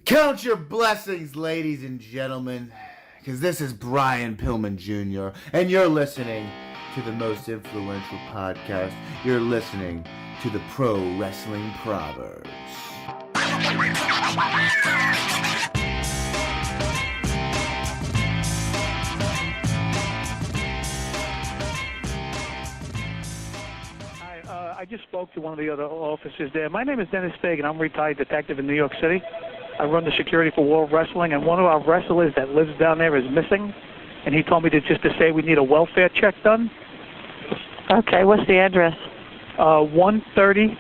Count your blessings, ladies and gentlemen, because this is Brian Pillman Jr., and you're listening to the most influential podcast. You're listening to the Pro Wrestling Proverbs. I just spoke to one of the other officers there. My name is Dennis Fagan. I'm a retired detective in New York City. I run the security for World Wrestling, and one of our wrestlers that lives down there is missing, and he told me to say we need a welfare check done. Okay, what's the address? 130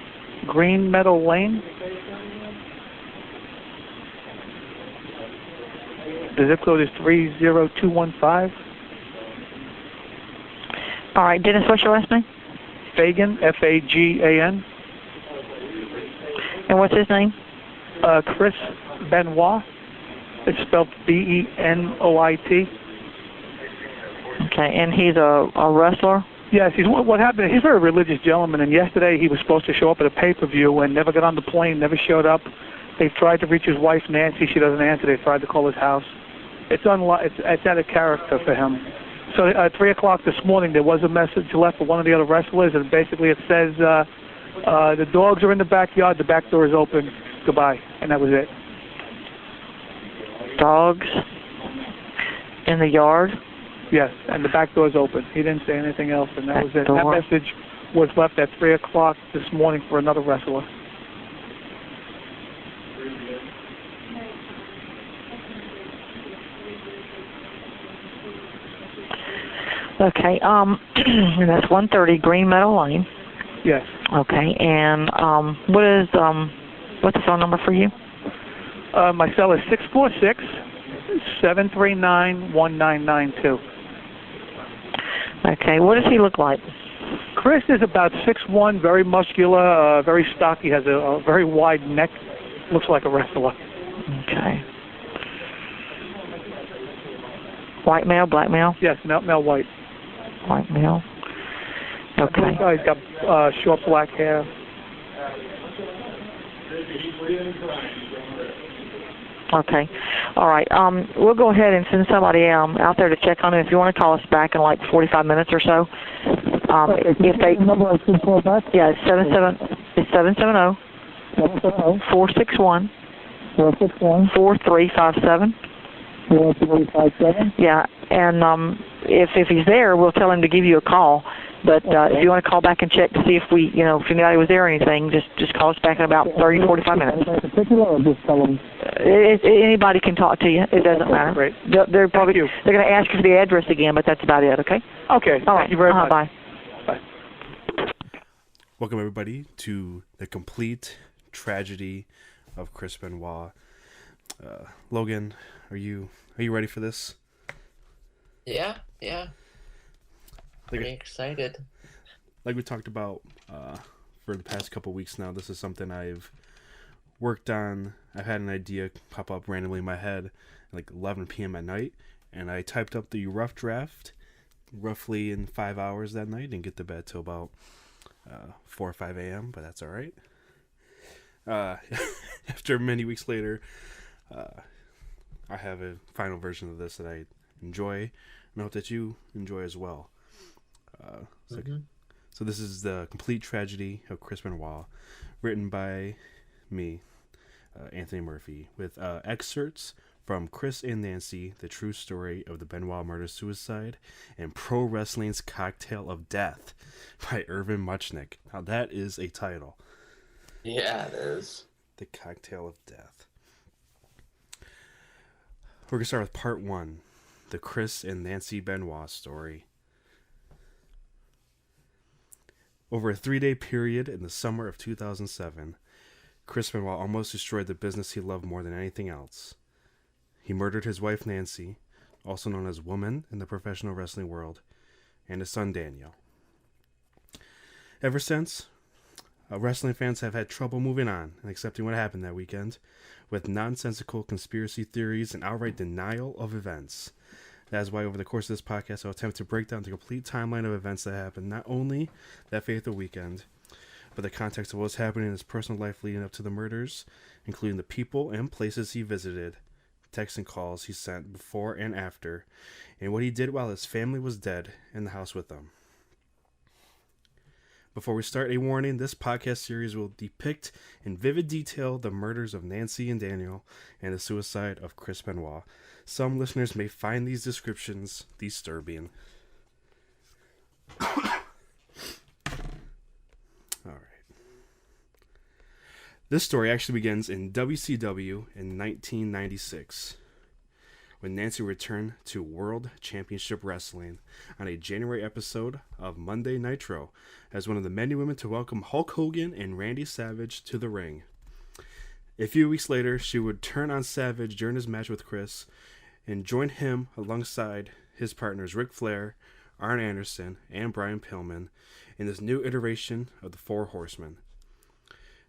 Green Meadow Lane. The zip code is 30215. All right, Dennis, what's your last name? Fagan, F-A-G-A-N. And what's his name? Chris Benoit. It's spelled B-E-N-O-I-T. Okay, and he's a wrestler? Yes, what happened, he's a very religious gentleman, and yesterday he was supposed to show up at a pay-per-view and never got on the plane, never showed up. They've tried to reach his wife, Nancy. She doesn't answer. They tried to call his house. It's out of character for him. So at 3 o'clock this morning, there was a message left for one of the other wrestlers, and basically it says, the dogs are in the backyard, the back door is open, goodbye. And that was it. Dogs in the yard? Yes, and the back door is open. He didn't say anything else, and that was it. Door. That message was left at 3 o'clock this morning for another wrestler. Okay, and that's 130 Green Meadow Lane. Yes. Okay, and what's the phone number for you? My cell is 646-739-1992. Okay, what does he look like? Chris is about 6'1", very muscular, very stocky, has a very wide neck, looks like a wrestler. Okay. White male, black male? Yes, male white. White male. Okay. He's got short black hair. Okay. All right. We'll go ahead and send somebody out there to check on it. If you want to call us back in like 45 minutes or so. If they number is back? Yeah, it's 770 461 4357. 4357. Yeah, and if he's there, we'll tell him to give you a call. But if you want to call back and check to see if if anybody was there or anything, just call us back in about 30, 45 minutes. Or just tell them? Anybody can talk to you. It doesn't matter. Great. They're going to ask you for the address again, but that's about it. Okay. Okay. All right. Thank you very much. Bye. Bye. Welcome everybody to the complete tragedy of Chris Benoit. Logan, are you ready for this? Yeah. Pretty excited. Like we talked about for the past couple weeks now, this is something I've worked on. I've had an idea pop up randomly in my head at like 11 p.m. at night, and I typed up the rough draft roughly in 5 hours that night. Didn't get to bed till about 4 or 5 a.m., but that's all right. After many weeks later, I have a final version of this that I enjoy, and I hope that you enjoy as well. So this is the complete tragedy of Chris Benoit, written by me, Anthony Murphy, with excerpts from Chris and Nancy, The True Story of the Benoit Murder-Suicide, and Pro Wrestling's Cocktail of Death by Irvin Muchnick. Now that is a title. Yeah, it is. The Cocktail of Death. We're going to start with part 1, the Chris and Nancy Benoit story. Over a 3-day period in the summer of 2007, Chris Benoit almost destroyed the business he loved more than anything else. He murdered his wife Nancy, also known as Woman in the professional wrestling world, and his son Daniel. Ever since, wrestling fans have had trouble moving on and accepting what happened that weekend, with nonsensical conspiracy theories and outright denial of events. That is why over the course of this podcast, I'll attempt to break down the complete timeline of events that happened, not only that fatal weekend, but the context of what's happening in his personal life leading up to the murders, including the people and places he visited, texts and calls he sent before and after, and what he did while his family was dead in the house with them. Before we start, a warning, this podcast series will depict in vivid detail the murders of Nancy and Daniel and the suicide of Chris Benoit. Some listeners may find these descriptions disturbing. Alright. This story actually begins in WCW in 1996. When Nancy returned to World Championship Wrestling on a January episode of Monday Nitro as one of the many women to welcome Hulk Hogan and Randy Savage to the ring. A few weeks later, she would turn on Savage during his match with Chris and join him alongside his partners Ric Flair, Arn Anderson, and Brian Pillman in this new iteration of the Four Horsemen.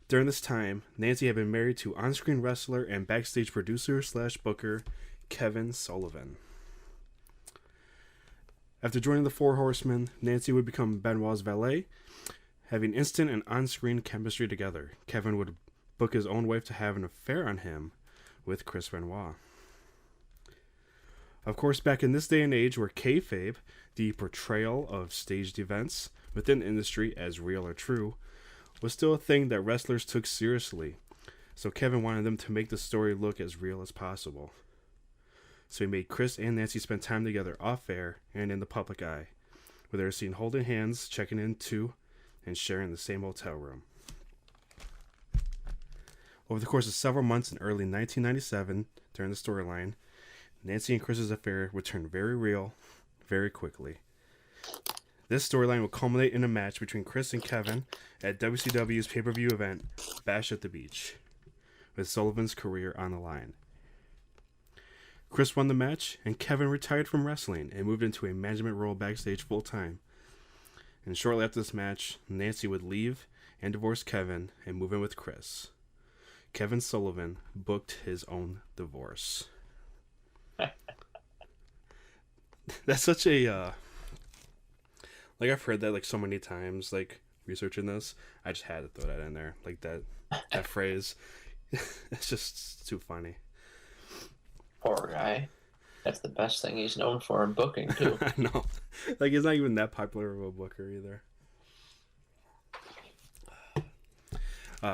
During this time, Nancy had been married to on-screen wrestler and backstage producer/booker Kevin Sullivan. After joining the Four Horsemen, Nancy would become Benoit's valet, having instant and on-screen chemistry together. Kevin would book his own wife to have an affair on him with Chris Benoit. Of course, back in this day and age where kayfabe, the portrayal of staged events within the industry as real or true, was still a thing that wrestlers took seriously, so Kevin wanted them to make the story look as real as possible. So he made Chris and Nancy spend time together off-air and in the public eye, where they were seen holding hands, checking in to, and sharing the same hotel room. Over the course of several months in early 1997, during the storyline, Nancy and Chris's affair would turn very real very quickly. This storyline would culminate in a match between Chris and Kevin at WCW's pay-per-view event, Bash at the Beach, with Sullivan's career on the line. Chris won the match, and Kevin retired from wrestling and moved into a management role backstage full-time. And shortly after this match, Nancy would leave and divorce Kevin and move in with Chris. Kevin Sullivan booked his own divorce. That's such a, like, I've heard that, like, so many times, like, researching this. I just had to throw that in there. Like, that phrase. It's just too funny. Poor guy. That's the best thing he's known for in booking, too. I know. Like, he's not even that popular of a booker either.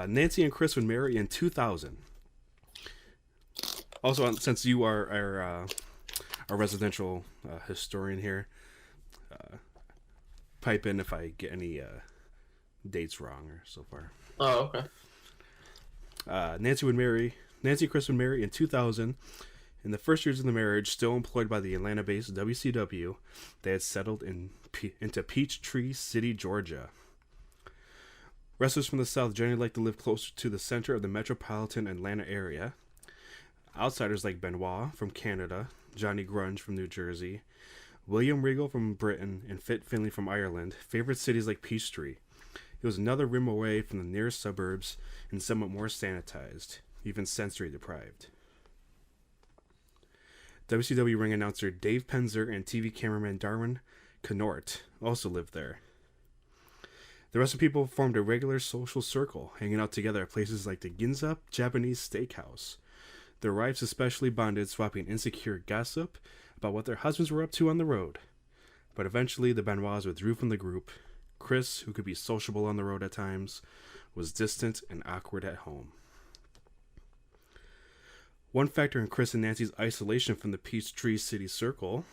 Nancy and Chris would marry in 2000. Also, since you are a residential historian here, pipe in if I get any dates wrong or so far. Oh, okay. Nancy and Chris would marry in 2000. In the first years of the marriage, still employed by the Atlanta-based WCW, they had settled into Peachtree City, Georgia. Wrestlers from the South generally like to live closer to the center of the metropolitan Atlanta area. Outsiders like Benoit from Canada, Johnny Grunge from New Jersey, William Regal from Britain, and Fit Finlay from Ireland favored cities like Peachtree. It was another rim away from the nearest suburbs and somewhat more sanitized, even sensory deprived. WCW ring announcer Dave Penzer and TV cameraman Darwin Knort also lived there. The rest of the people formed a regular social circle, hanging out together at places like the Ginza Japanese Steakhouse. Their wives especially bonded, swapping insecure gossip about what their husbands were up to on the road. But eventually the Benoits withdrew from the group. Chris, who could be sociable on the road at times, was distant and awkward at home. One factor in Chris and Nancy's isolation from the Peachtree City circle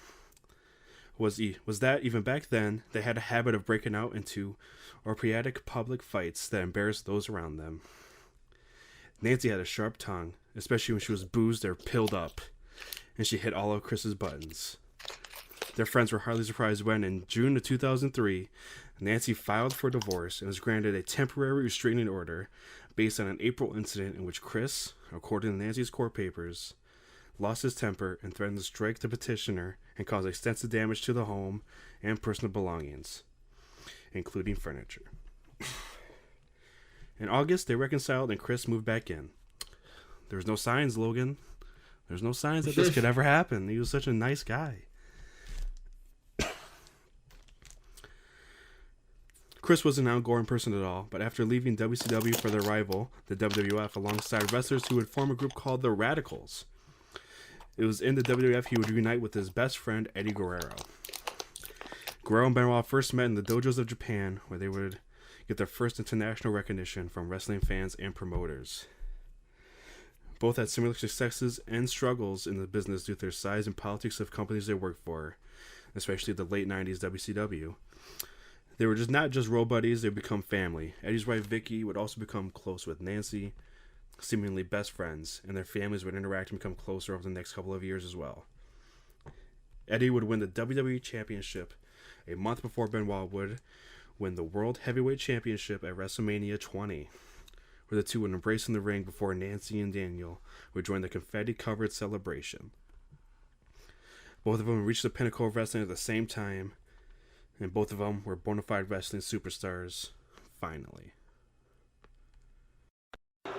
was that even back then, they had a habit of breaking out into operatic public fights that embarrassed those around them. Nancy had a sharp tongue, especially when she was boozed or pilled up, and she hit all of Chris's buttons. Their friends were hardly surprised when, in June of 2003, Nancy filed for divorce and was granted a temporary restraining order based on an April incident in which Chris, according to Nancy's court papers, lost his temper and threatened to strike the petitioner and cause extensive damage to the home and personal belongings, including furniture. In August, they reconciled and Chris moved back in. There was no signs, Logan. There's no signs that this could ever happen. He was such a nice guy. Chris wasn't an outgoing person at all, but after leaving WCW for their rival, the WWF, alongside wrestlers who would form a group called the Radicals, it was in the WWF he would reunite with his best friend, Eddie Guerrero. Guerrero and Benoit first met in the dojos of Japan, where they would get their first international recognition from wrestling fans and promoters. Both had similar successes and struggles in the business due to their size and politics of companies they worked for, especially the late 90s WCW. They were not just road buddies, they would become family. Eddie's wife Vicky would also become close with Nancy, seemingly best friends, and their families would interact and become closer over the next couple of years as well. Eddie would win the WWE Championship a month before Benoit would win the World Heavyweight Championship at WrestleMania 20, where the two would embrace in the ring before Nancy and Daniel would join the confetti-covered celebration. Both of them reached the pinnacle of wrestling at the same time, and both of them were bona fide wrestling superstars, finally. Think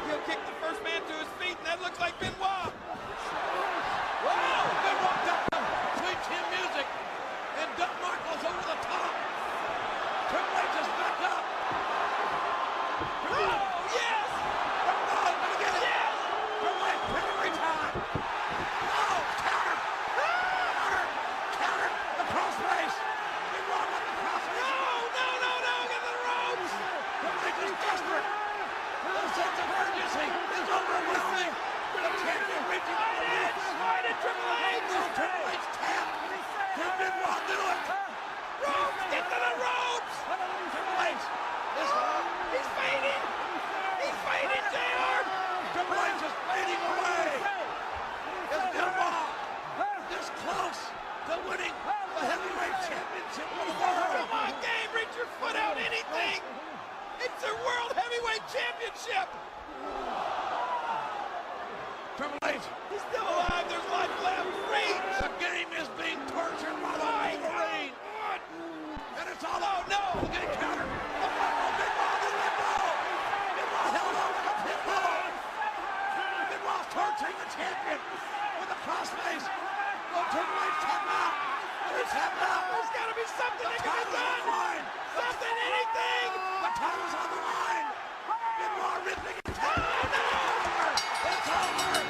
he'll kick the first man to his feet, and that looks like Benoit. Wow, Benoit down. Sweet chin music, and Doug Marco's over the top. Triple H is back up. Oh, yes! Benoit, gonna get it. Yes! Triple H, pin every time. Oh, counter. Counter. The crossface. Benoit with the crossface. No, get to the ropes. Triple H is desperate. The sense of urgency is overwhelming. The champion reaching for the ropes. Fight it, Triple H. Triple H tap. Can Benoit do it? Ropes, get to the ropes. Triple H is he's fading. He's fading, JR. Triple H is fading away. Is Benoit this close to winning the heavyweight championship of the world? Come on, Gabe, reach your foot out, anything. It's their World Heavyweight Championship! Triple H, he's still alive, there's life left. Reach! The game is being tortured by the Wolverine! And it's all out, no! Get counter! The pinball! Benoit held on with the pinball! Benoit's torturing the champion with the crossface! Will Triple H tap out? Will he tap out? There's gotta be something that can be done! Something, anything! The title's on the line! Benoit ripping it down! It's over!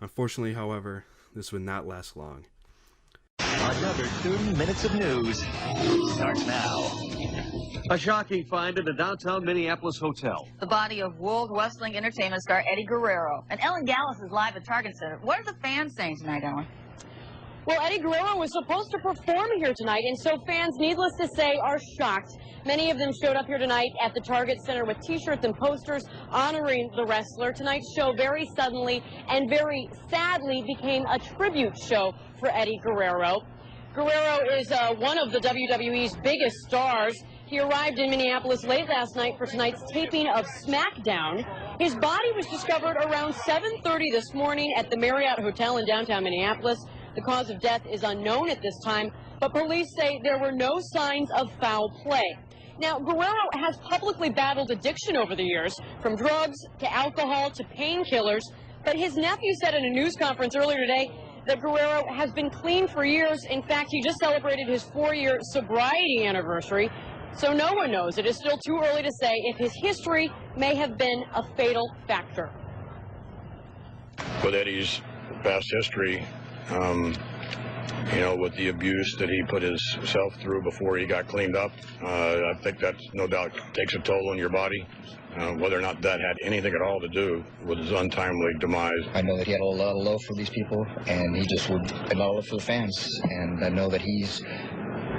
Unfortunately, however, this would not last long. Another 30 minutes of news starts now. A shocking find at a downtown Minneapolis hotel. The body of World Wrestling Entertainment star Eddie Guerrero. And Ellen Gallus is live at Target Center. What are the fans saying tonight, Ellen? Well, Eddie Guerrero was supposed to perform here tonight, and so fans, needless to say, are shocked. Many of them showed up here tonight at the Target Center with T-shirts and posters honoring the wrestler. Tonight's show very suddenly and very sadly became a tribute show for Eddie Guerrero. Guerrero is one of the WWE's biggest stars. He arrived in Minneapolis late last night for tonight's taping of SmackDown. His body was discovered around 7:30 this morning at the Marriott Hotel in downtown Minneapolis. The cause of death is unknown at this time, but police say there were no signs of foul play. Now, Guerrero has publicly battled addiction over the years, from drugs to alcohol to painkillers, but his nephew said in a news conference earlier today that Guerrero has been clean for years. In fact, he just celebrated his 4-year sobriety anniversary, so no one knows. It is still too early to say if his history may have been a fatal factor. With Eddie's past history, with the abuse that he put himself through before he got cleaned up, I think that no doubt takes a toll on your body. Whether or not that had anything at all to do with his untimely demise. I know that he had a lot of love for these people, and he just would have a lot of love for the fans. And I know that he's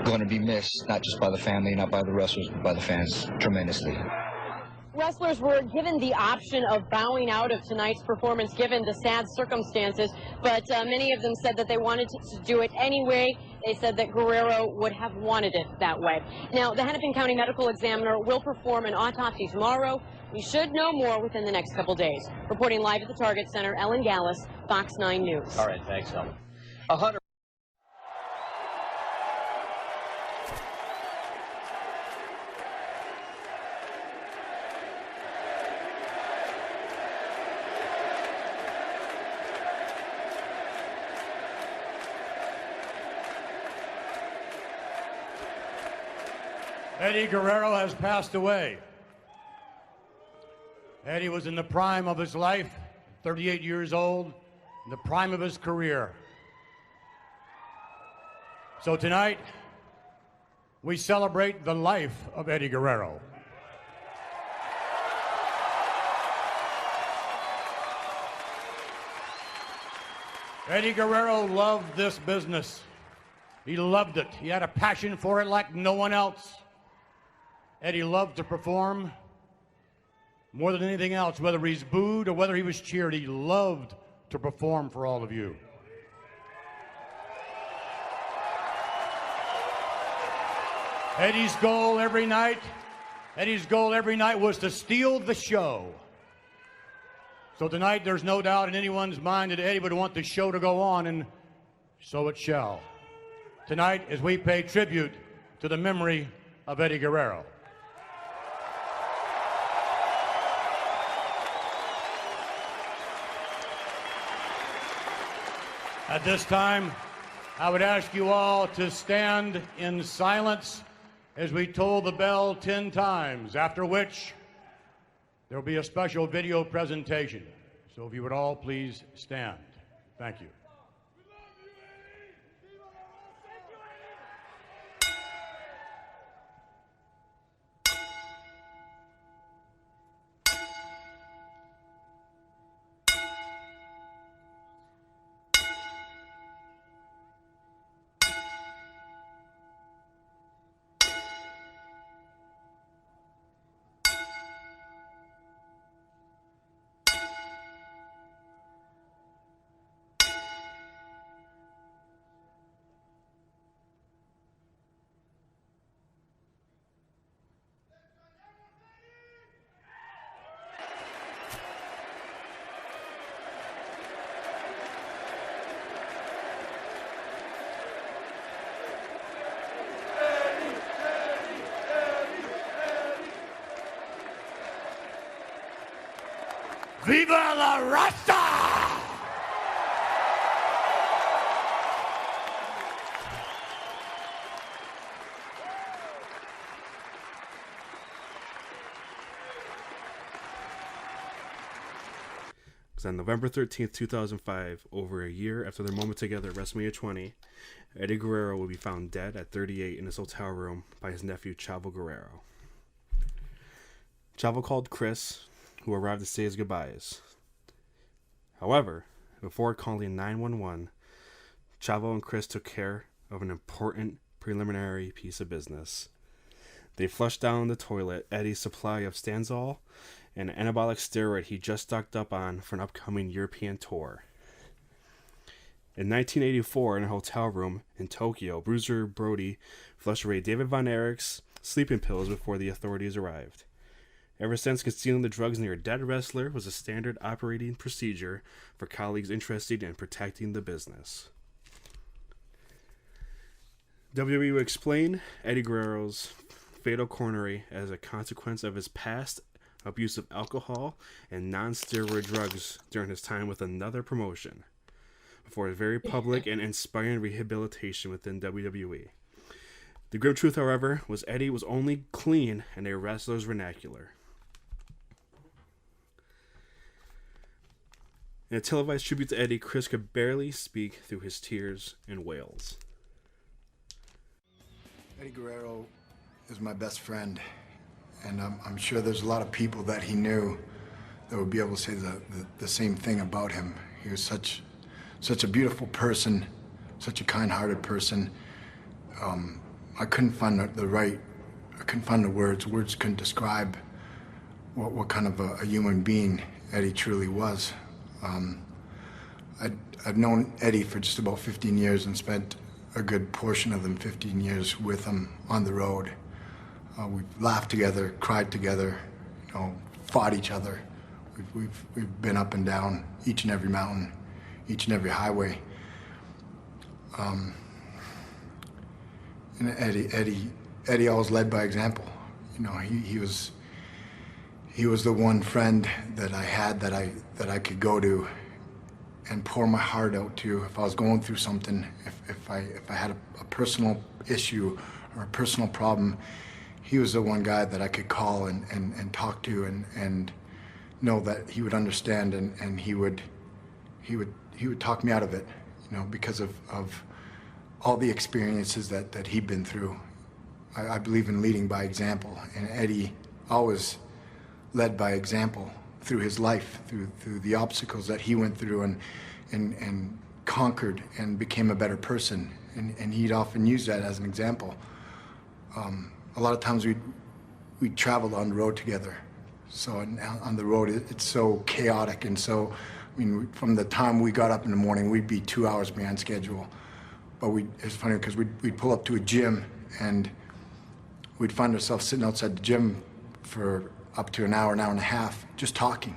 going to be missed, not just by the family, not by the wrestlers, but by the fans tremendously. Wrestlers were given the option of bowing out of tonight's performance given the sad circumstances, but many of them said that they wanted to do it anyway. They said that Guerrero would have wanted it that way. Now, the Hennepin County Medical Examiner will perform an autopsy tomorrow. We should know more within the next couple days. Reporting live at the Target Center, Ellen Gallus, Fox 9 News. All right, thanks, Ellen. 100 Eddie Guerrero has passed away. Eddie was in the prime of his life, 38 years old, in the prime of his career. So tonight, we celebrate the life of Eddie Guerrero. Eddie Guerrero loved this business. He loved it. He had a passion for it like no one else. Eddie loved to perform more than anything else, whether he's booed or whether he was cheered. He loved to perform for all of you. Eddie's goal every night was to steal the show. So tonight, there's no doubt in anyone's mind that Eddie would want the show to go on, and so it shall. Tonight, as we pay tribute to the memory of Eddie Guerrero. At this time, I would ask you all to stand in silence as we toll the bell 10 times, after which there will be a special video presentation. So if you would all please stand. Thank you. Viva la Rasta! On November 13th, 2005, over a year after their moment together at WrestleMania 20, Eddie Guerrero will be found dead at 38 in his hotel room by his nephew Chavo Guerrero. Chavo called Chris, who arrived to say his goodbyes. However, before calling 911, Chavo and Chris took care of an important preliminary piece of business. They flushed down the toilet Eddie's supply of Stanzol, an anabolic steroid he just stocked up on for an upcoming European tour. In 1984, in a hotel room in Tokyo, Bruiser Brody flushed away David Von Erich's sleeping pills before the authorities arrived. Ever since, concealing the drugs near a dead wrestler was a standard operating procedure for colleagues interested in protecting the business. WWE would explain Eddie Guerrero's fatal coronary as a consequence of his past abuse of alcohol and non-steroid drugs during his time with another promotion, before a very public and inspiring rehabilitation within WWE. The grim truth, however, was Eddie was only clean in a wrestler's vernacular. In a televised tribute to Eddie, Chris could barely speak through his tears and wails. Eddie Guerrero is my best friend, and I'm sure there's a lot of people that he knew that would be able to say the same thing about him. He was such a beautiful person, such a kind-hearted person. I couldn't find the words. Words couldn't describe what kind of a human being Eddie truly was. I've known Eddie for just about 15 years and spent a good portion of them 15 years with him on the road. We've laughed together, cried together, fought each other. We've been up and down each and every mountain, each and every highway. And Eddie always led by example. He was the one friend that I had that I could go to and pour my heart out to if I was going through something, if I had a personal issue or a personal problem. he was the one guy that I could call and talk to and know that he would understand, and he would talk me out of it, you know, because of all the experiences that he'd been through. I believe in leading by example, and Eddie always led by example through his life, through the obstacles that he went through and conquered and became a better person. And he'd often use that as an example. A lot of times we'd travel on the road together. So on the road, it's so chaotic, and so, I mean, from the time we got up in the morning, we'd be 2 hours behind schedule. But it's funny because we'd pull up to a gym, and we'd find ourselves sitting outside the gym for up to an hour and a half, just talking.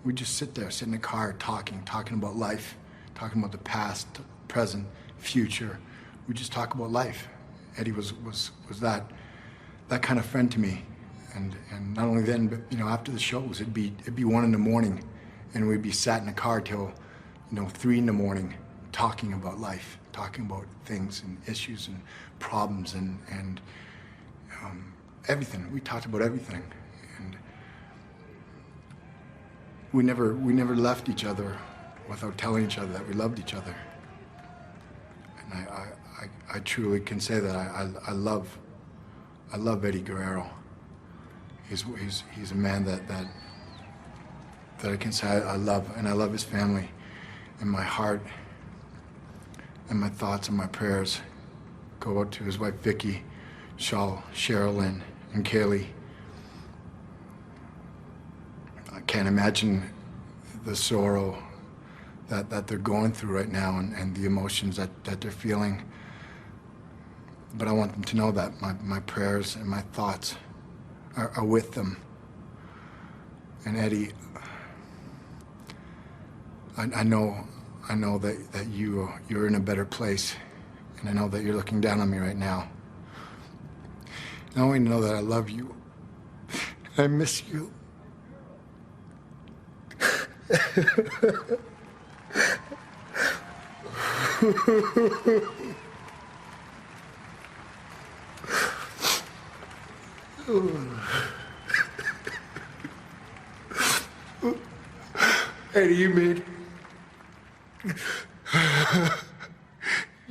We'd just sit there, sit in the car, talking about life, talking about the past, present, future. We just talk about life. Eddie was that kind of friend to me, and not only then, but you know, after the shows, it'd be 1 in the morning, and we'd be sat in the car till, you know, 3 in the morning, talking about life, talking about things and issues and problems and everything. We talked about everything, and we never left each other without telling each other that we loved each other. And I truly can say that I love Eddie Guerrero. He's a man that I can say I love, and I love his family, and my heart and my thoughts and my prayers go out to his wife Vicky, Shaw, Sherilyn, and Kaylee. I can't imagine the sorrow that they're going through right now, and the emotions that they're feeling. But I want them to know that my prayers and my thoughts are with them. And Eddie, I know that you're in a better place, and I know that you're looking down on me right now. And I want you to know that I love you. I miss you. Eddie, you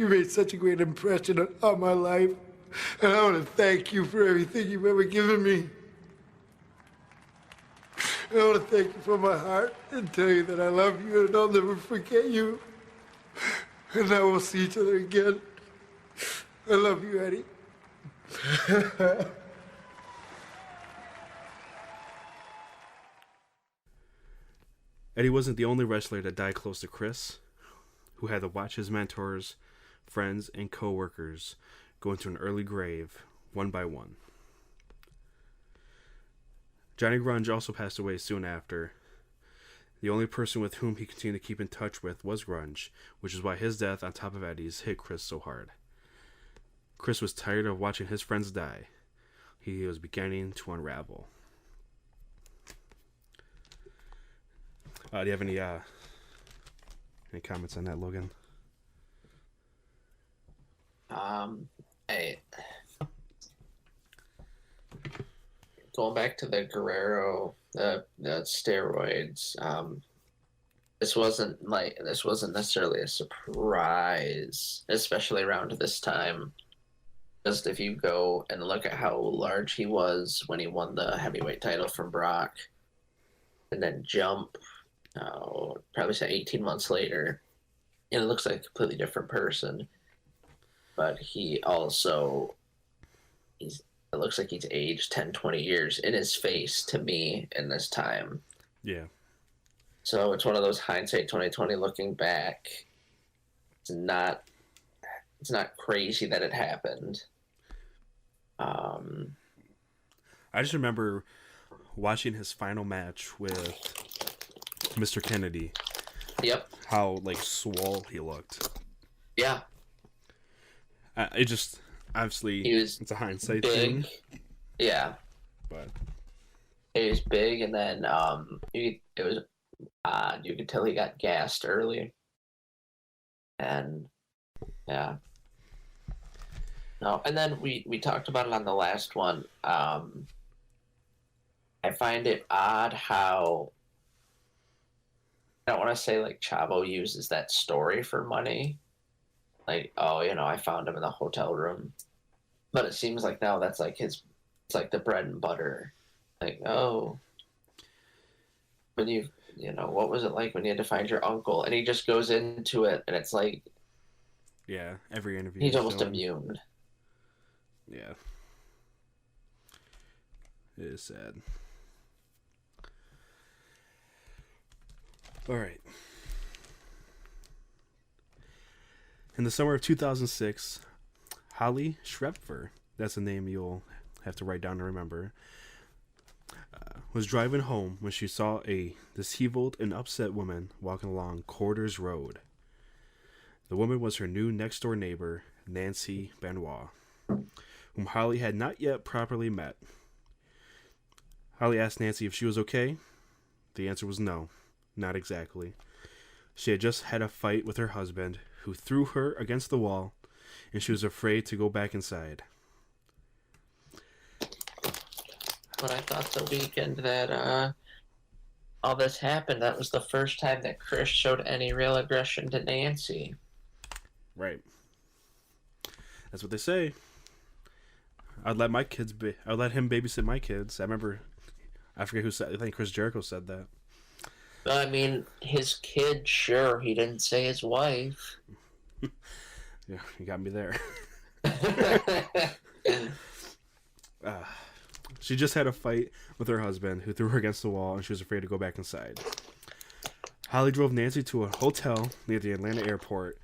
made such a great impression on my life, and I want to thank you for everything you've ever given me. And I want to thank you from my heart and tell you that I love you and I'll never forget you. And I will see each other again. I love you, Eddie. Eddie wasn't the only wrestler to die close to Chris, who had to watch his mentors, friends, and co-workers go into an early grave, one by one. Johnny Grunge also passed away soon after. The only person with whom he continued to keep in touch with was Grunge, which is why his death, on top of Eddie's, hit Chris so hard. Chris was tired of watching his friends die. He was beginning to unravel. Do you have any comments on that, Logan? Going back to the Guerrero, the steroids. This wasn't necessarily a surprise, especially around this time. Just if you go and look at how large he was when he won the heavyweight title from Brock, and then jump, probably say 18 months later, and it looks like a completely different person. But he also, it looks like he's aged 10, 20 years in his face to me in this time. Yeah. So it's one of those hindsight 2020 looking back. It's not crazy that it happened. I just remember watching his final match with Mr. Kennedy. Yep. How swole he looked. Yeah. It just obviously it's a hindsight big thing. Yeah. But he was big, and then it was odd. You could tell he got gassed early, and yeah. No, and then we talked about it on the last one. I find it odd how, I don't want to say like Chavo uses that story for money. Like, oh, I found him in the hotel room. But it seems like now that's like it's like the bread and butter. Like, oh, when what was it like when you had to find your uncle? And he just goes into it, and it's like, yeah, every interview. He's almost immune. Yeah. It is sad. All right. In the summer of 2006, Holly Schrepfer, that's a name you'll have to write down to remember, was driving home when she saw a disheveled and upset woman walking along Corders Road. The woman was her new next-door neighbor, Nancy Benoit, whom Holly had not yet properly met. Holly asked Nancy if she was okay. The answer was no, not exactly. She had just had a fight with her husband, who threw her against the wall, and she was afraid to go back inside. But I thought the weekend that all this happened, that was the first time that Chris showed any real aggression to Nancy. Right. That's what they say. I'd let him babysit my kids. I forget who said. I think Chris Jericho said that. I mean, his kid, sure. He didn't say his wife. Yeah, you got me there. She just had a fight with her husband, who threw her against the wall, and she was afraid to go back inside. Holly drove Nancy to a hotel near the Atlanta airport,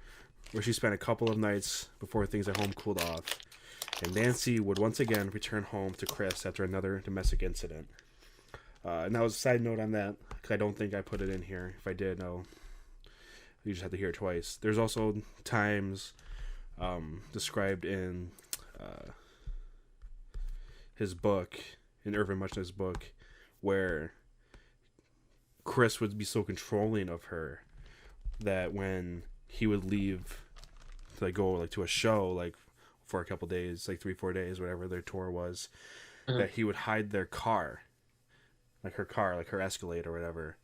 where she spent a couple of nights before things at home cooled off. And Nancy would once again return home to Chris after another domestic incident. And that was a side note on that, because I don't think I put it in here. If I did, no. You just have to hear it twice. There's also times described in his book, in Irvin Muchner's book, where Chris would be so controlling of her that when he would leave to go to a show for a couple days, 3-4 days, whatever their tour was, that he would hide their car, her Escalade or whatever.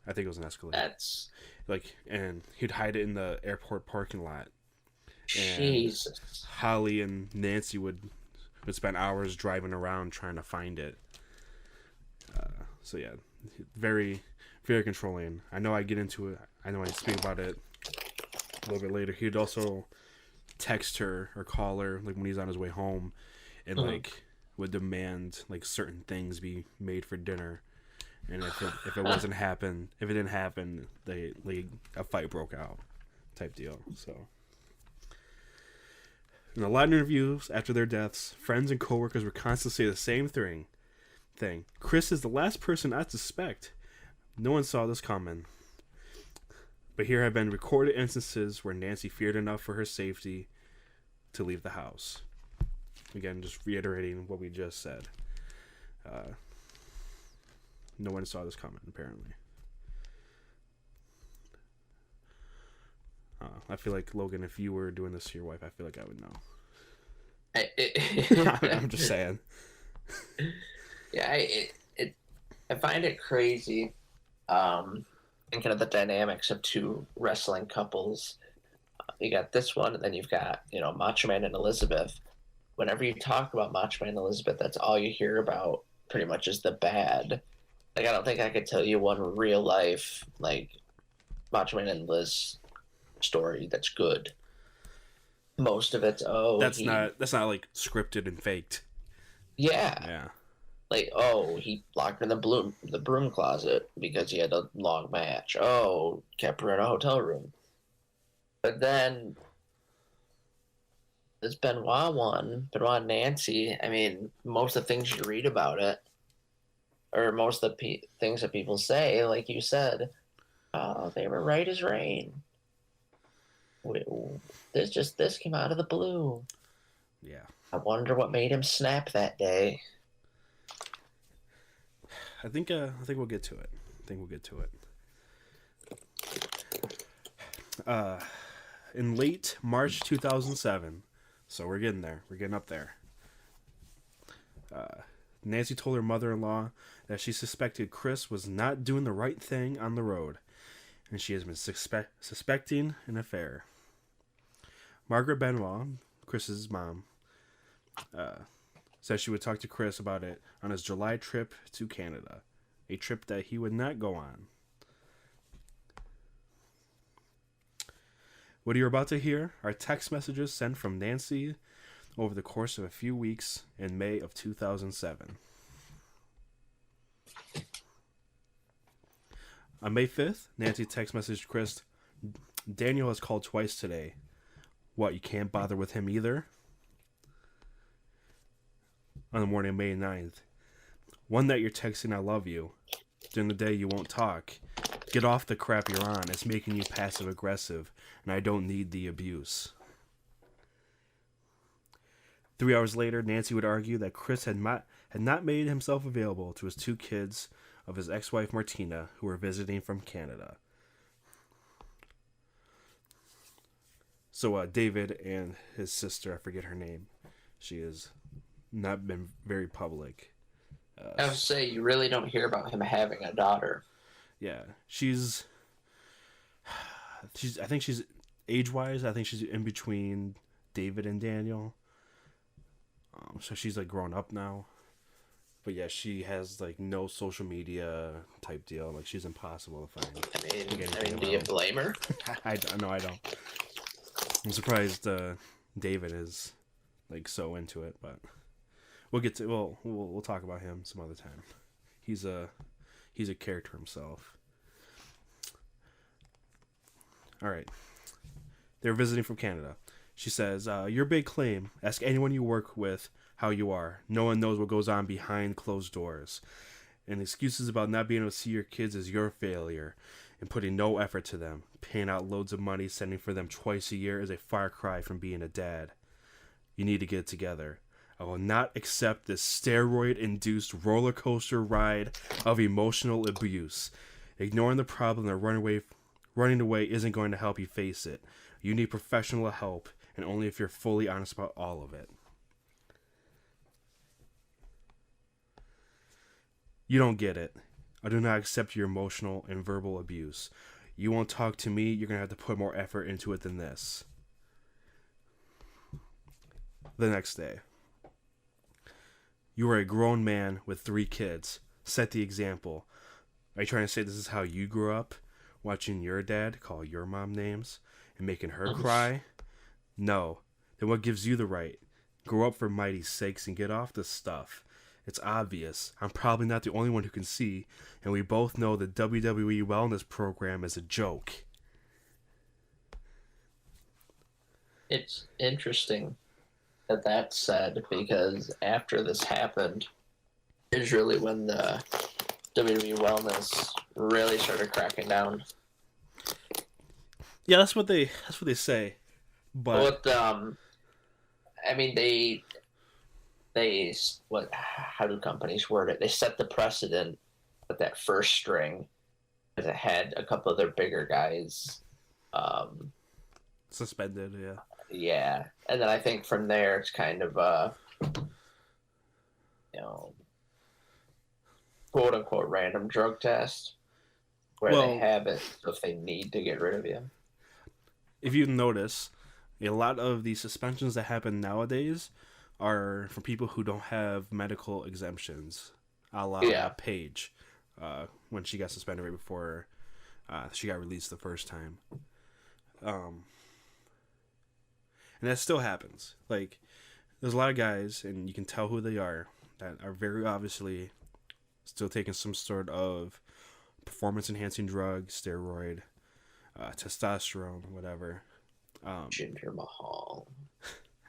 I think it was an Escalade. That's and he'd hide it in the airport parking lot. And Jesus. Holly and Nancy would spend hours driving around trying to find it. So yeah, very, very controlling. I know I get into it. I know I speak about it a little bit later. He'd also text her or call her when he's on his way home, and would demand certain things be made for dinner. And if it didn't happen, a fight broke out, type deal. So. In a lot of interviews after their deaths, friends and coworkers were constantly saying the same thing. Chris is the last person I suspect. No one saw this coming. But here have been recorded instances where Nancy feared enough for her safety to leave the house. Again, just reiterating what we just said. No one saw this coming, apparently. I feel like, Logan, if you were doing this to your wife, I feel like I would know. I'm just saying. Yeah, I find it crazy, and kind of the dynamics of two wrestling couples. You got this one, and then you've got, Macho Man and Elizabeth. Whenever you talk about Macho Man and Elizabeth, that's all you hear about pretty much is the bad. I don't think I could tell you one real life, Macho Man and Liz story that's good. Most of it's that's not scripted and faked. Yeah. He locked her in the broom closet because he had a long match. Kept her in a hotel room. But then this Benoit and Nancy, I mean, most of the things you read about it, or most of the things that people say, like you said, they were right as rain. This came out of the blue. Yeah. I wonder what made him snap that day. I think we'll get to it. In late March 2007, So we're getting there. We're getting up there. Nancy told her mother-in-law that she suspected Chris was not doing the right thing on the road, and she has been suspecting an affair. Margaret Benoit, Chris's mom, said she would talk to Chris about it on his July trip to Canada, a trip that he would not go on. What you're about to hear are text messages sent from Nancy over the course of a few weeks in May of 2007. On May 5th, Nancy text messaged Chris, "Daniel has called twice today. What, you can't bother with him either?" On the morning of May 9th, "One that you're texting I love you. During the day you won't talk. Get off the crap you're on. It's making you passive aggressive, and I don't need the abuse." 3 hours later, Nancy would argue that Chris had not made himself available to his 2 kids of his ex-wife Martina, who were visiting from Canada. So David and his sister, I forget her name, she has not been very public. I would say you really don't hear about him having a daughter. Yeah, she's I think she's age-wise, I think she's in between David and Daniel. So she's like grown up now. But yeah, she has like no social media type deal. Like she's impossible to find. I mean, do you blame her? No, I don't. I'm surprised David is like so into it, but we'll talk about him some other time. He's a character himself. All right. They're visiting from Canada. She says, "Your big claim. Ask anyone you work with how you are. No one knows what goes on behind closed doors. And excuses about not being able to see your kids is your failure and putting no effort to them. Paying out loads of money, sending for them twice a year is a far cry from being a dad. You need to get it together. I will not accept this steroid-induced roller coaster ride of emotional abuse. Ignoring the problem and running away isn't going to help you face it. You need professional help, and only if you're fully honest about all of it." "You don't get it. I do not accept your emotional and verbal abuse. You won't talk to me, you're going to have to put more effort into it than this." The next day. "You are a grown man with 3 kids. Set the example. Are you trying to say this is how you grew up? Watching your dad call your mom names and making her cry? No. Then what gives you the right? Grow up for mighty's sakes and get off the stuff. It's obvious. I'm probably not the only one who can see, and we both know the WWE wellness program is a joke." It's interesting that that's said, because after this happened is really when the WWE wellness really started cracking down. Yeah, that's what they say. But I mean, how do companies word it? They set the precedent with that first string, because it had a couple of their bigger guys suspended. Yeah, and then I think from there it's kind of quote unquote random drug test where they have it if they need to get rid of you. If you notice, a lot of the suspensions that happen nowadays are for people who don't have medical exemptions, a la Paige, when she got suspended right before she got released the first time. And that still happens. Like, there's a lot of guys, and you can tell who they are, that are very obviously still taking some sort of performance-enhancing drug, steroid, testosterone, whatever. Jinder Mahal.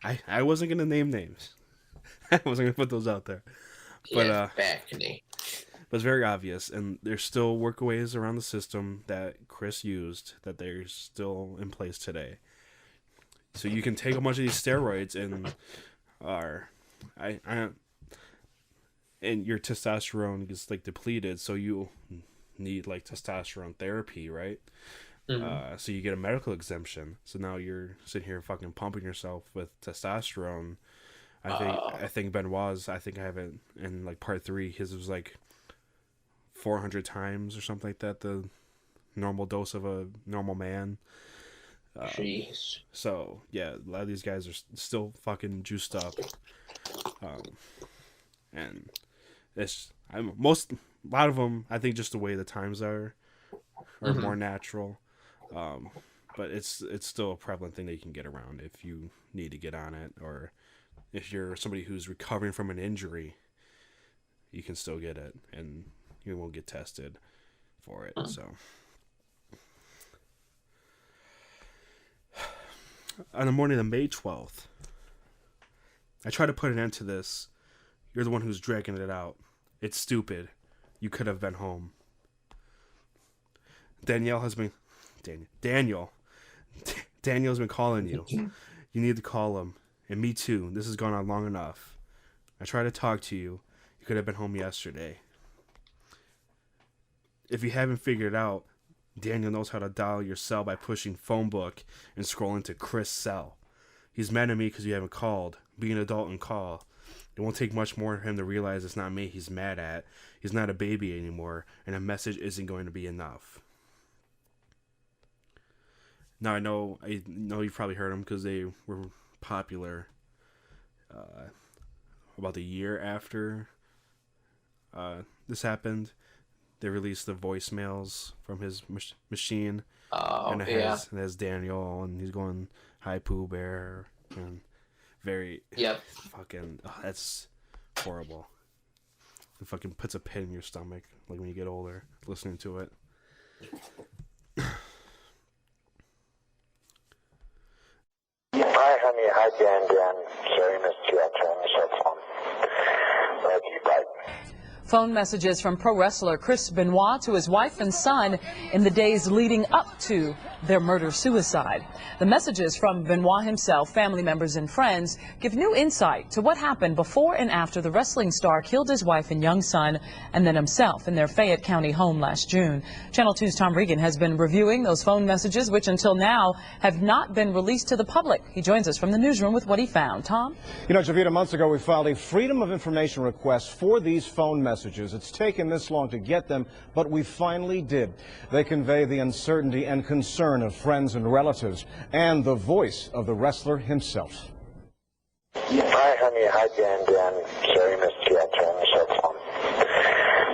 I wasn't going to name names. I wasn't going to put those out there. But, But it's very obvious, and there's still workaways around the system that Chris used that they're still in place today. So you can take a bunch of these steroids and and your testosterone is like depleted, so you need like testosterone therapy, right? So you get a medical exemption. So now you're sitting here fucking pumping yourself with testosterone. I think Benoit's, I have it in like part 3. His was like 400 times or something like that, the normal dose of a normal man. Jeez. So yeah, a lot of these guys are still fucking juiced up, and it's a lot of them. I think just the way the times are more natural, but it's still a prevalent thing that you can get around if you need to get on it, or if you're somebody who's recovering from an injury, you can still get it, and you won't get tested for it. So. On the morning of May 12th, I tried to put an end to this. You're the one who's dragging it out. It's stupid. You could have been home. Daniel's been calling you. You need to call him. And me too. This has gone on long enough. I tried to talk to you. You could have been home yesterday. If you haven't figured it out, Daniel knows how to dial your cell by pushing phone book and scrolling to Chris' cell. He's mad at me because you haven't called. Be an adult and call. It won't take much more for him to realize it's not me he's mad at. He's not a baby anymore, and a message isn't going to be enough. Now I know you've probably heard them because they were popular about a year after this happened. They released the voicemails from his machine, and it has Daniel, and he's going, "Hi, Pooh Bear," and fucking, that's horrible. It fucking puts a pin in your stomach, like when you get older, listening to it. Hi, honey. Hi, Dan. Sorry, missed you. I'll turn the cell phone. Love you. Bye. Phone messages from pro wrestler Chris Benoit to his wife and son in the days leading up to their murder-suicide. The messages from Benoit himself, family members, and friends give new insight to what happened before and after the wrestling star killed his wife and young son and then himself in their Fayette County home last June. Channel 2's Tom Regan has been reviewing those phone messages, which until now have not been released to the public. He joins us from the newsroom with what he found. Tom? You know, Javita, months ago we filed a Freedom of Information request for these phone messages. It's taken this long to get them, but we finally did. They convey the uncertainty and concern of friends and relatives and the voice of the wrestler himself. Hi, honey. Hi, Dan. Sorry, missed you. I'll turn the cell phone.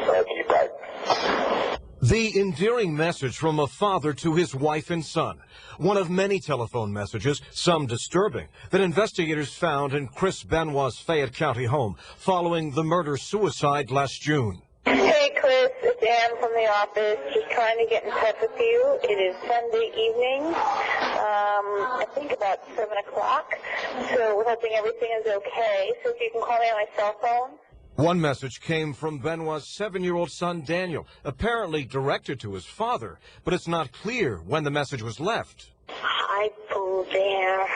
Love you. Bye. The endearing message from a father to his wife and son. One of many telephone messages, some disturbing, that investigators found in Chris Benoit's Fayette County home following the murder-suicide last June. Hey, Chris, it's Ann from the office. Just trying to get in touch with you. It is Sunday evening, I think about 7 o'clock, so we're hoping everything is okay. So if you can call me on my cell phone. One message came from Benoit's 7-year-old son, Daniel, apparently directed to his father, but it's not clear when the message was left. Hi, Pooh Bear.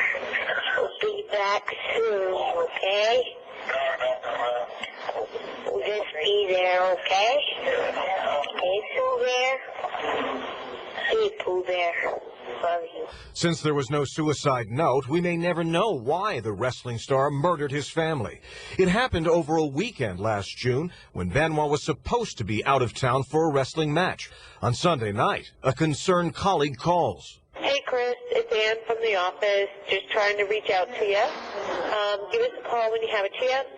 We'll be back soon, okay? We'll just be there, okay? Hey, Pooh Bear. Hey, Pooh Bear. Love you. Since there was no suicide note, we may never know why the wrestling star murdered his family. It happened over a weekend last June when Benoit was supposed to be out of town for a wrestling match. On Sunday night, a concerned colleague calls. Hey, Chris, it's Ann from the office. Just trying to reach out to you. Give us a call when you have a chance.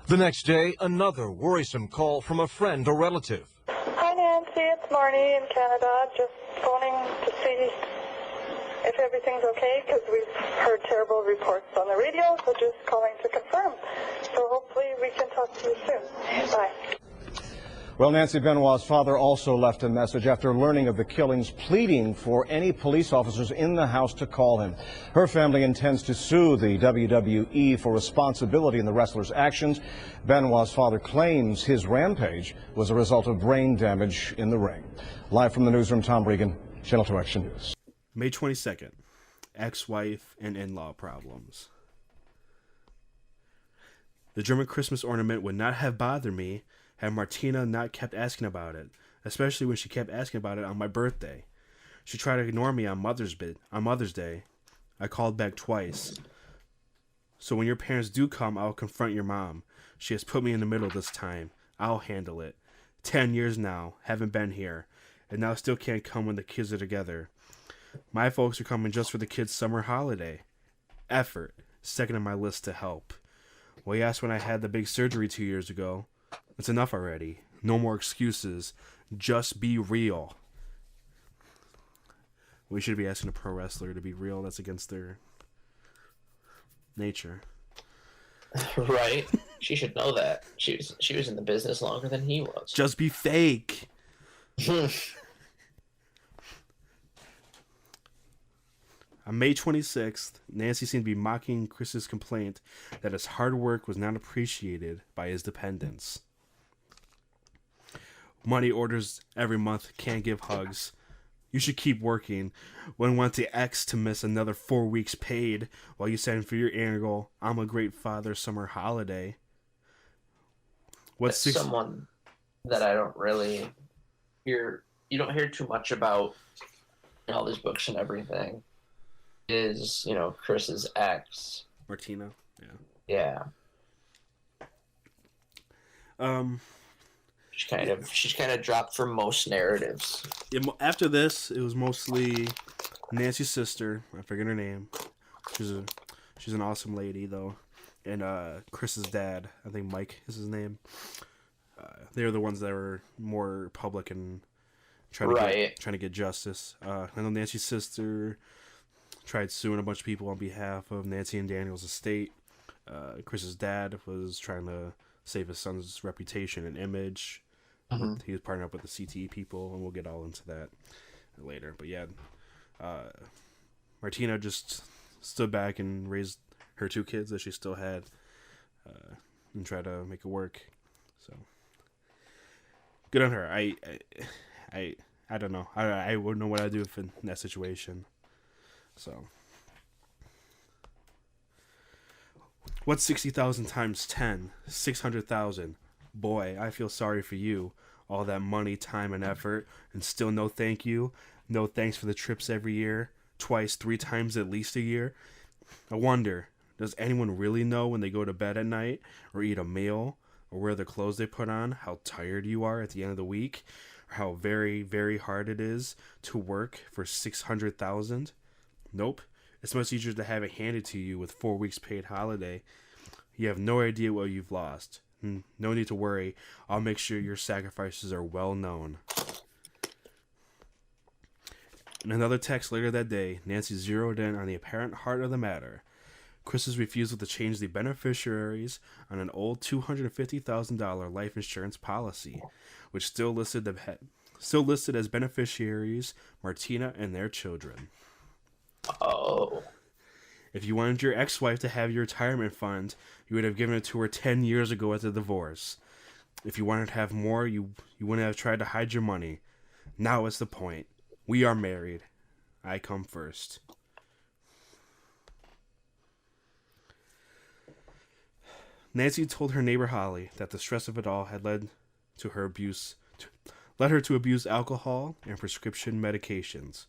The next day, another worrisome call from a friend or relative. Hi, Nancy. It's Marnie in Canada. Just phoning to see if everything's okay, because we've heard terrible reports on the radio, so just calling to confirm. So hopefully we can talk to you soon. Bye. Well, Nancy Benoit's father also left a message after learning of the killings, pleading for any police officers in the house to call him. Her family intends to sue the WWE for responsibility in the wrestler's actions. Benoit's father claims his rampage was a result of brain damage in the ring. Live from the newsroom, Tom Regan, Channel 2 Action News. May 22nd, ex-wife and in-law problems. The German Christmas ornament would not have bothered me had Martina not kept asking about it, especially when she kept asking about it on my birthday. She tried to ignore me on Mother's Day. I called back twice. So when your parents do come, I'll confront your mom. She has put me in the middle this time. I'll handle it. 10 years now, haven't been here, and now still can't come when the kids are together. My folks are coming just for the kids' summer holiday. Effort, second on my list to help. Well, you asked when I had the big surgery 2 years ago. It's enough already. No more excuses. Just be real. We should be asking a pro wrestler to be real. That's against their nature. Right? She should know that. She was in the business longer than he was. Just be fake. On May 26th, Nancy seemed to be mocking Chris's complaint that his hard work was not appreciated by his dependents. Money orders every month can't give hugs. You should keep working. Wouldn't want the ex to miss another 4 weeks paid while you send for your annual I'm a great father summer holiday. What's someone that I don't really hear, you don't hear too much about in all these books and everything, is, Chris's ex. Martina, yeah. She's kind of dropped from most narratives. Yeah, after this, it was mostly Nancy's sister. I forget her name. She's an awesome lady though, and Chris's dad. I think Mike is his name. They're the ones that were more public and trying to get justice. I know Nancy's sister tried suing a bunch of people on behalf of Nancy and Daniel's estate. Chris's dad was trying to save his son's reputation and image. Mm-hmm. He was partnering up with the CTE people, and we'll get all into that later. But yeah, Martina just stood back and raised her 2 kids that she still had, and tried to make it work. So good on her. I don't know. I wouldn't know what I'd do if in that situation. So what's 60,000 times 10? 600,000. Boy, I feel sorry for you. All that money, time, and effort, and still no thank you. No thanks for the trips every year. Twice, 3 times at least a year. I wonder, does anyone really know when they go to bed at night, or eat a meal, or wear the clothes they put on, how tired you are at the end of the week, or how very, very hard it is to work for 600,000? Nope. It's much easier to have it handed to you with 4 weeks paid holiday. You have no idea what you've lost. No need to worry. I'll make sure your sacrifices are well known. In another text later that day, Nancy zeroed in on the apparent heart of the matter. Chris's refusal to change the beneficiaries on an old $250,000 life insurance policy, which still listed as beneficiaries Martina and their children. Oh. If you wanted your ex-wife to have your retirement fund, you would have given it to her 10 years ago at the divorce. If you wanted to have more, you wouldn't have tried to hide your money. Now it's the point. We are married. I come first. Nancy told her neighbor Holly that the stress of it all had led her to abuse alcohol and prescription medications.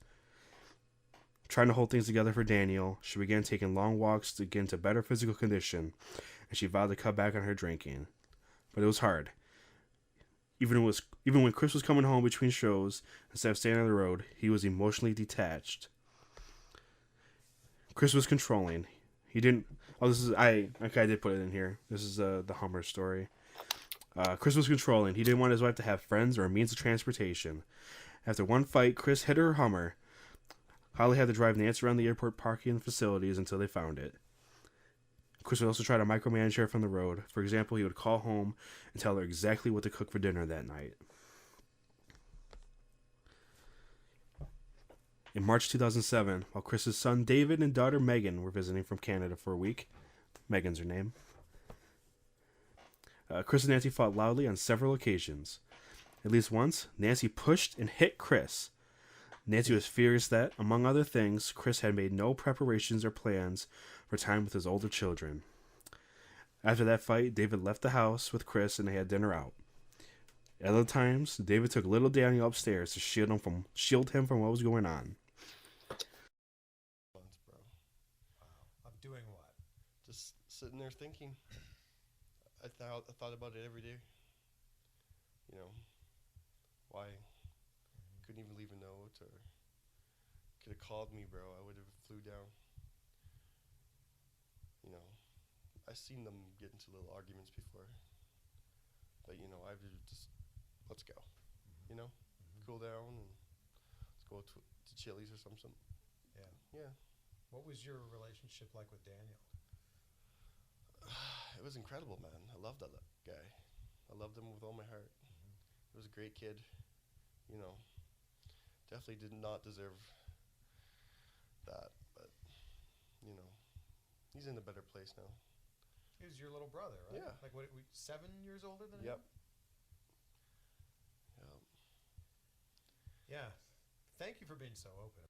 Trying to hold things together for Daniel, she began taking long walks to get into better physical condition, and she vowed to cut back on her drinking. But it was hard. Even when Chris was coming home between shows, instead of staying on the road, he was emotionally detached. Chris was controlling. He didn't... Oh, this is... I did put it in here. This is the Hummer story. Chris was controlling. He didn't want his wife to have friends or a means of transportation. After one fight, Chris hit her Hummer. Holly had to drive Nancy around the airport parking facilities until they found it. Chris would also try to micromanage her from the road. For example, he would call home and tell her exactly what to cook for dinner that night. In March 2007, while Chris's son David and daughter Megan were visiting from Canada for a week, Megan's her name, Chris and Nancy fought loudly on several occasions. At least once, Nancy pushed and hit Chris. Nancy was furious that, among other things, Chris had made no preparations or plans for time with his older children. After that fight, David left the house with Chris and they had dinner out. At other times, David took little Daniel upstairs to shield him from what was going on. Of doing what? Just sitting there thinking. I thought about it every day. You know, why couldn't even leave a note, or could have called me, bro. I would have flew down. You know, I've seen them get into little arguments before. But, you know, I've just, let's go. You know, cool down and let's go to Chili's or something. Yeah. Yeah. What was your relationship like with Daniel? It was incredible, man. I loved that guy. I loved him with all my heart. He was a great kid. You know, definitely did not deserve that, but, you know, he's in a better place now. He was your little brother, right? Yeah. Like, what, 7 years older than Yep. him? Yeah. Thank you for being so open.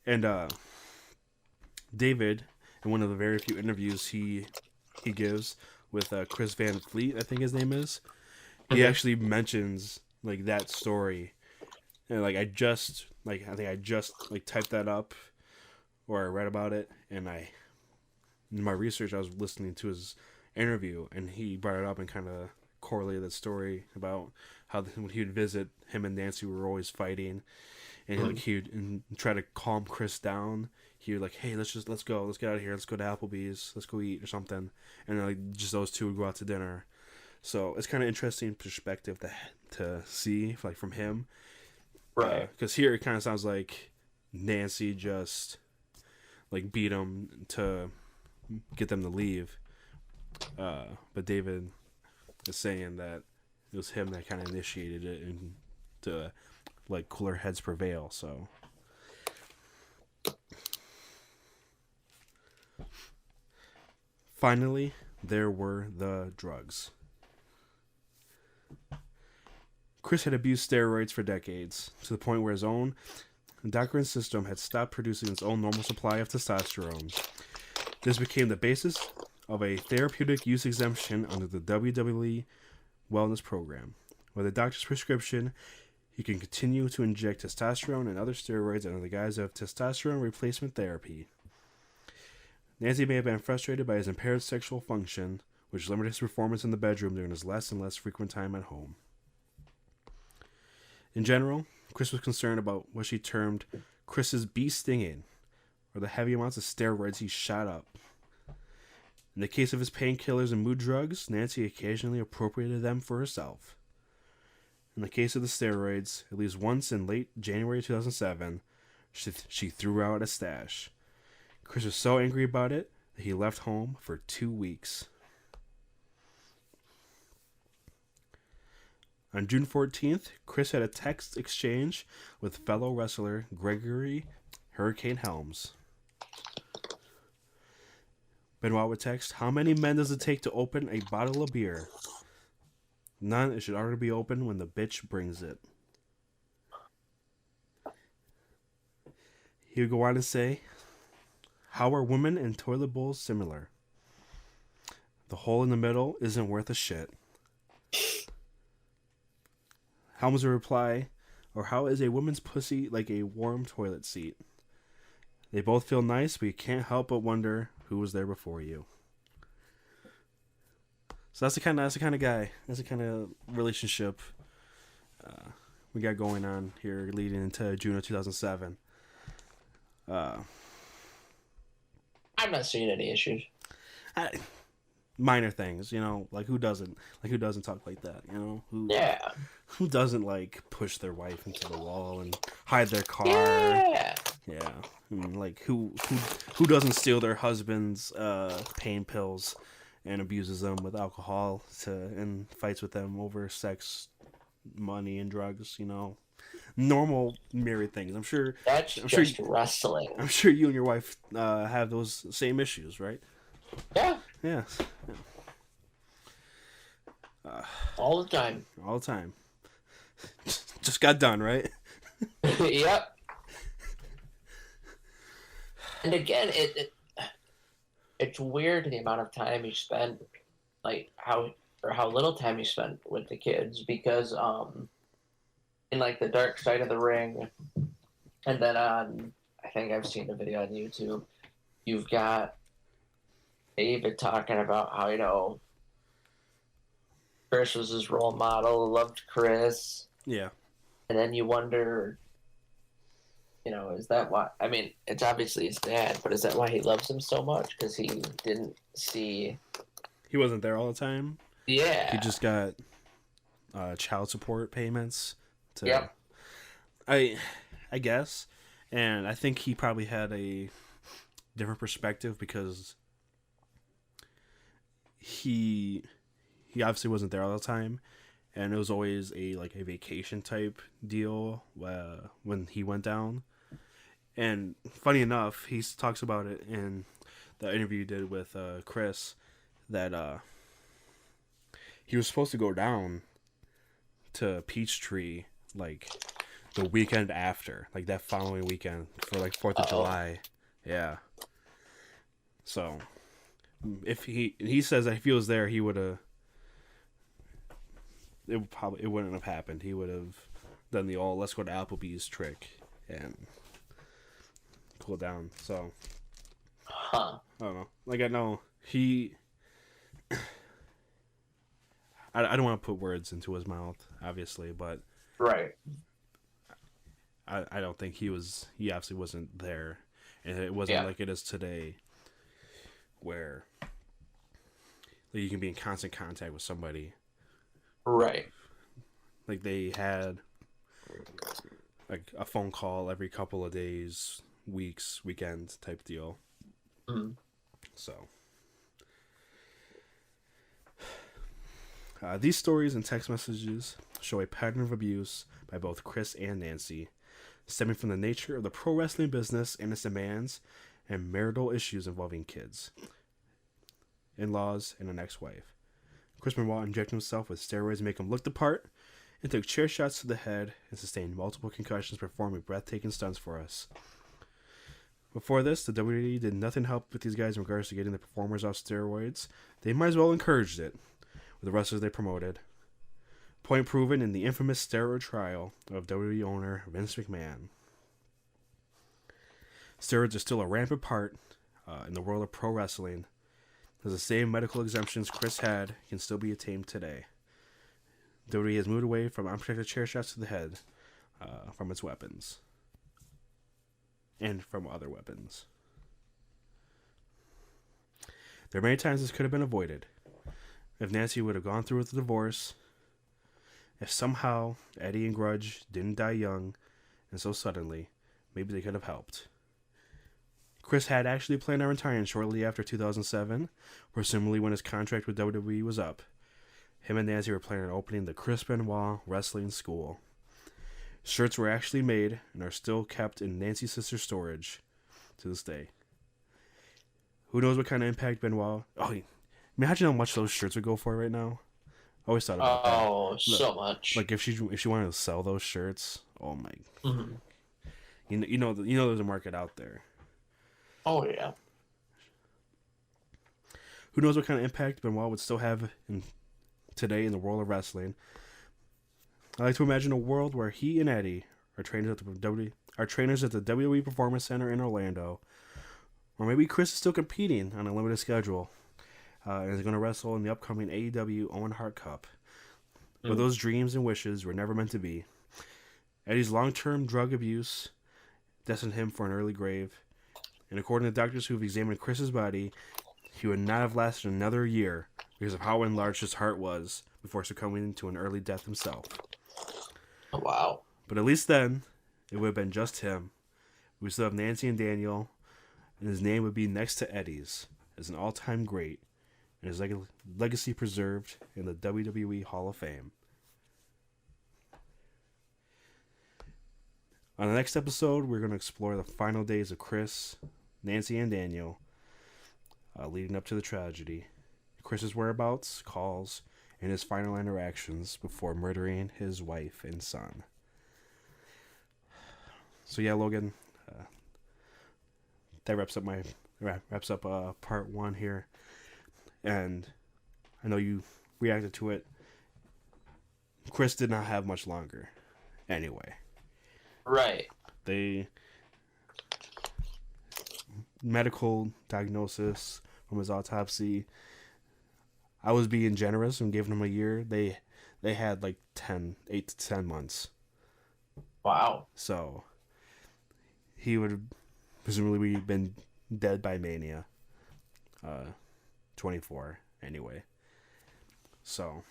And David, in one of the very few interviews he gives with Chris Van Fleet, I think his name is, he actually mentions like that story, and like I think I just typed that up, or I read about it, and in my research I was listening to his interview, and he brought it up and kind of correlated that story about how when he would visit, him and Nancy were always fighting, and he'd try to calm Chris down. He would like, hey, let's go, let's get out of here, let's go to Applebee's, let's go eat or something, and like just those two would go out to dinner. So it's kind of interesting perspective to see like from him, right? Because here it kind of sounds like Nancy just like beat him to get them to leave, but David is saying that it was him that kind of initiated it and to like cooler heads prevail. So finally, there were the drugs. Chris had abused steroids for decades, to the point where his own endocrine system had stopped producing its own normal supply of testosterone. This became the basis of a therapeutic use exemption under the WWE Wellness Program. With a doctor's prescription, he can continue to inject testosterone and other steroids under the guise of testosterone replacement therapy. Nancy may have been frustrated by his impaired sexual function, which limited his performance in the bedroom during his less and less frequent time at home. In general, Chris was concerned about what she termed Chris's bee stinging, or the heavy amounts of steroids he shot up. In the case of his painkillers and mood drugs, Nancy occasionally appropriated them for herself. In the case of the steroids, at least once in late January 2007, she threw out a stash. Chris was so angry about it that he left home for 2 weeks. On June 14th, Chris had a text exchange with fellow wrestler Gregory Hurricane Helms. Benoit would text, "How many men does it take to open a bottle of beer? None. It should already be open when the bitch brings it." He would go on to say, "How are women and toilet bowls similar? The hole in the middle isn't worth a shit." Helms would reply, "Or how is a woman's pussy like a warm toilet seat? They both feel nice, but you can't help but wonder who was there before you." So that's the kind of guy. That's the kind of relationship we got going on here, leading into June of 2007. I'm not seeing any issues. Minor things, you know, like who doesn't talk like that, you know? Who doesn't like push their wife into the wall and hide their car? Yeah. I mean, like who doesn't steal their husband's pain pills and abuses them with alcohol and fights with them over sex, money, and drugs, you know? Normal married things. I'm sure wrestling. I'm sure you and your wife have those same issues, right? Yeah. Yes. All the time. All the time. Just got done, right? Yep. And again, it's weird the amount of time he spent, like how or how little time you spent with the kids, because in like the Dark Side of the Ring, and then on, I think I've seen a video on YouTube, you've got David talking about how, you know, Chris was his role model, loved Chris. Yeah. And then you wonder, you know, is that why? I mean, it's obviously his dad, but is that why he loves him so much? Because he didn't see. He wasn't there all the time. Yeah. He just got child support payments. Yep. I guess. And I think he probably had a different perspective because he obviously wasn't there all the time, and it was always a vacation type deal when he went down. And funny enough, he talks about it in the interview you did with Chris, that he was supposed to go down to Peachtree like the weekend after, like that following weekend for like 4th of July. Yeah. So if he says that if he was there, he would have. It wouldn't have happened. He would have done the let's go to Applebee's trick and cool down. So I don't know. Like, I know he. I don't want to put words into his mouth, obviously, but right. I don't think he obviously wasn't there, and it wasn't like it is today, where you can be in constant contact with somebody. Right. Like, they had like a phone call every couple of days, weeks, weekends type deal. Mm-hmm. So these stories and text messages show a pattern of abuse by both Chris and Nancy, stemming from the nature of the pro wrestling business and its demands and marital issues involving kids, in-laws, and an ex-wife. Chris Benoit injected himself with steroids to make him look the part, and took chair shots to the head and sustained multiple concussions performing breathtaking stunts for us. Before this, the WWE did nothing to help with these guys in regards to getting the performers off steroids. They might as well encouraged it with the wrestlers they promoted. Point proven in the infamous steroid trial of WWE owner Vince McMahon. Steroids are still a rampant part in the world of pro wrestling, as the same medical exemptions Chris had can still be attained today. WWE has moved away from unprotected chair shots to the head from its weapons. And from other weapons. There are many times this could have been avoided. If Nancy would have gone through with the divorce, if somehow Eddie and Grudge didn't die young and so suddenly, maybe they could have helped. Chris had actually planned on retiring shortly after 2007, presumably when his contract with WWE was up. Him and Nancy were planning on opening the Chris Benoit Wrestling School. Shirts were actually made and are still kept in Nancy's sister's storage to this day. Who knows what kind of impact Benoit... imagine how much those shirts would go for right now. I always thought about that. Oh, so much. Like, if she wanted to sell those shirts, oh my... Mm-hmm. You know there's a market out there. Oh, yeah. Who knows what kind of impact Benoit would still have today in the world of wrestling. I like to imagine a world where he and Eddie are trainers at the WWE Performance Center in Orlando. Or maybe Chris is still competing on a limited schedule and is going to wrestle in the upcoming AEW Owen Hart Cup. But those dreams and wishes were never meant to be. Eddie's long-term drug abuse destined him for an early grave. And according to doctors who've examined Chris's body, he would not have lasted another year because of how enlarged his heart was before succumbing to an early death himself. Oh, wow. But at least then, it would have been just him. We still have Nancy and Daniel, and his name would be next to Eddie's as an all-time great, and his legacy preserved in the WWE Hall of Fame. On the next episode, we're going to explore the final days of Chris, Nancy, and Daniel, leading up to the tragedy, Chris's whereabouts, calls, and his final interactions before murdering his wife and son. So yeah, Logan, that wraps up part one here, and I know we reacted to it, Chris did not have much longer. Anyway. Right. Medical diagnosis from his autopsy, I was being generous and giving him a year. They had like 8 to 10 months. Wow. So he would have presumably been dead by mania. 24 anyway. So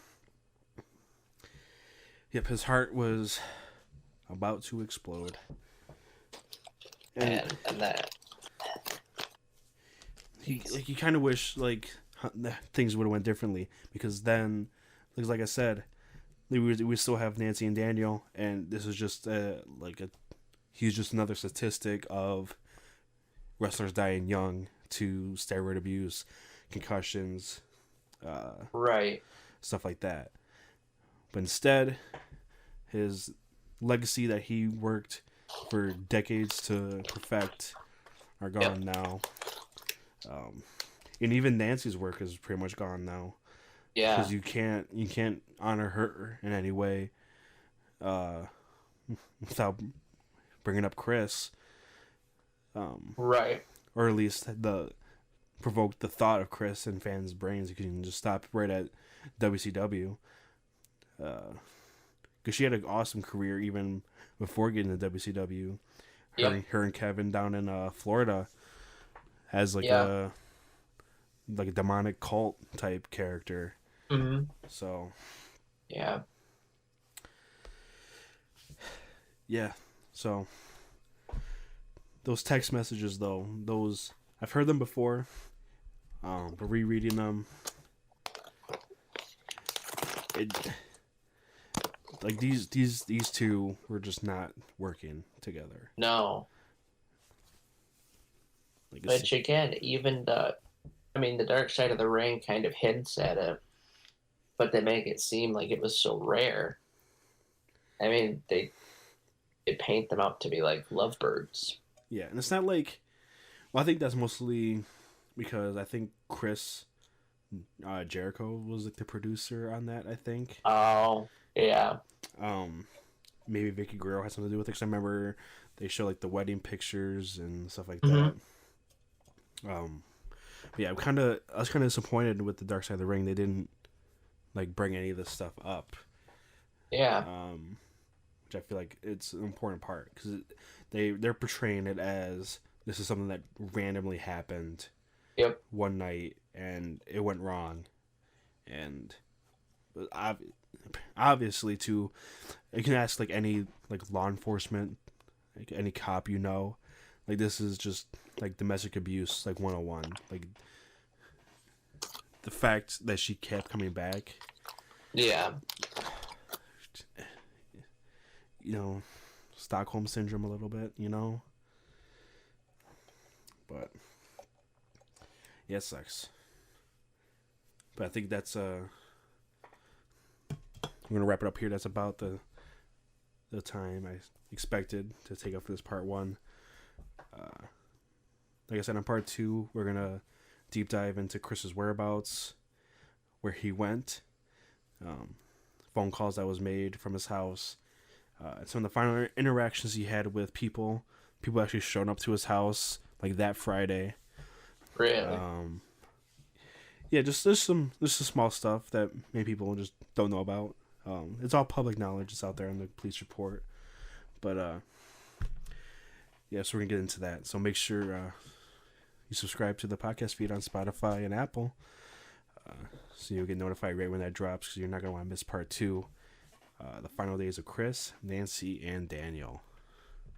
yep, his heart was about to explode. And that he kind of wished things would have went differently, because then, like I said, we still have Nancy and Daniel, and this is just he's just another statistic of wrestlers dying young to steroid abuse, concussions, right, stuff like that. But instead, his legacy that he worked for decades to perfect are gone now. And even Nancy's work is pretty much gone now. Yeah, because you can't honor her in any way without bringing up Chris. Right. Or at least provoke the thought of Chris in fans' brains. You can just stop right at WCW. Because she had an awesome career even before getting to WCW. Her and Kevin down in Florida as a demonic cult type character. Mm-hmm. So yeah. So those text messages, though, I've heard them before, but rereading them, these two were just not working together. No. Which again, even the Dark Side of the Ring kind of hints at it, but they make it seem like it was so rare. I mean, they paint them out to be like lovebirds. Yeah, and it's not like... Well, I think that's mostly because I think Chris Jericho was the producer on that, I think. Oh, yeah. Maybe Vicky Guerrero has something to do with it, because I remember they show the wedding pictures and stuff like Mm-hmm. that. But yeah, I was kind of disappointed with the Dark Side of the Ring. They didn't bring any of this stuff up. Yeah. Which I feel like it's an important part, because they're portraying it as this is something that randomly happened. Yep. One night and it went wrong, and obviously you can ask any law enforcement, any cop, this is just domestic abuse 101. The fact that she kept coming back. Yeah. Stockholm syndrome a little bit, But yeah, it sucks. But I think that's I'm gonna wrap it up here. That's about the time I expected to take up for this part 1. Like I said, on part 2, we're gonna deep dive into Chris's whereabouts, where he went, phone calls that was made from his house, some of the final interactions he had with people actually showing up to his house that Friday. Really? Yeah, just there's some small stuff that many people just don't know about. It's all public knowledge. It's out there in the police report. But yeah, so we're gonna get into that. So make sure you subscribe to the podcast feed on Spotify and Apple, so you'll get notified right when that drops, because you're not gonna want to miss part 2, the final days of Chris, Nancy, and Daniel.